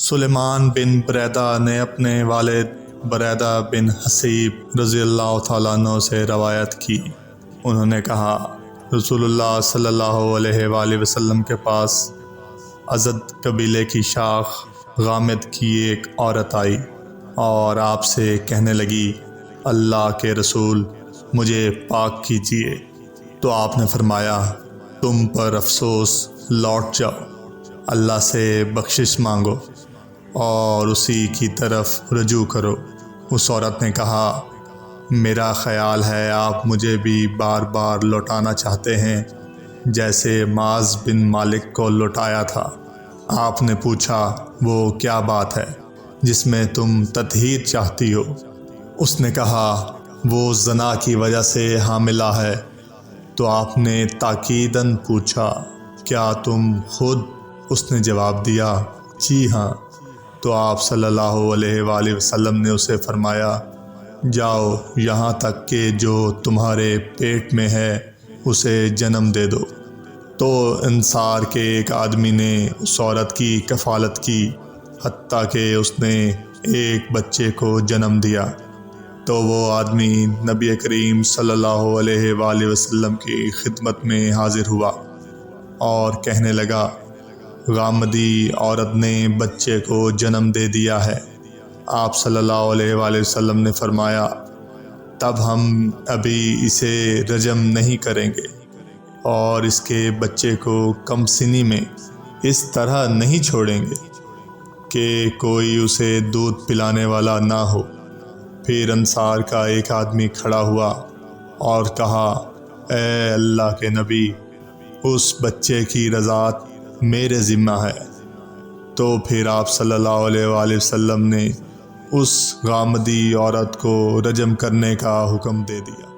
سلیمان بن بریدہ نے اپنے والد بریدہ بن حصیب رضی اللہ تعالیٰ عنہ سے روایت کی، انہوں نے کہا رسول اللہ صلی اللہ علیہ وآلہ وسلم کے پاس ازد قبیلے کی شاخ غامد کی ایک عورت آئی اور آپ سے کہنے لگی اللہ کے رسول مجھے پاک کیجیے، تو آپ نے فرمایا تم پر افسوس، لوٹ جاؤ، اللہ سے بخشش مانگو اور اسی کی طرف رجوع کرو۔ اس عورت نے کہا میرا خیال ہے آپ مجھے بھی بار بار لوٹانا چاہتے ہیں جیسے معاذ بن مالک کو لوٹایا تھا۔ آپ نے پوچھا وہ کیا بات ہے جس میں تم تطہیر چاہتی ہو؟ اس نے کہا وہ زنا کی وجہ سے حاملہ ہے۔ تو آپ نے تاکیداً پوچھا کیا تم خود؟ اس نے جواب دیا جی ہاں۔ تو آپ صلی اللہ علیہ وآلہ وسلم نے اسے فرمایا جاؤ یہاں تک کہ جو تمہارے پیٹ میں ہے اسے جنم دے دو۔ تو انصار کے ایک آدمی نے اس عورت کی کفالت کی حتیٰ کہ اس نے ایک بچے کو جنم دیا۔ تو وہ آدمی نبی کریم صلی اللہ علیہ وآلہ وسلم کی خدمت میں حاضر ہوا اور کہنے لگا غامدی عورت نے بچے کو جنم دے دیا ہے۔ آپ صلی اللہ علیہ وآلہ وسلم نے فرمایا تب ہم ابھی اسے رجم نہیں کریں گے اور اس کے بچے کو کم سنی میں اس طرح نہیں چھوڑیں گے کہ کوئی اسے دودھ پلانے والا نہ ہو۔ پھر انصار کا ایک آدمی کھڑا ہوا اور کہا اے اللہ کے نبی اس بچے کی رضاعت میرے ذمہ ہے۔ تو پھر آپ صلی اللہ علیہ وآلہ وسلم نے اس غامدی عورت کو رجم کرنے کا حکم دے دیا۔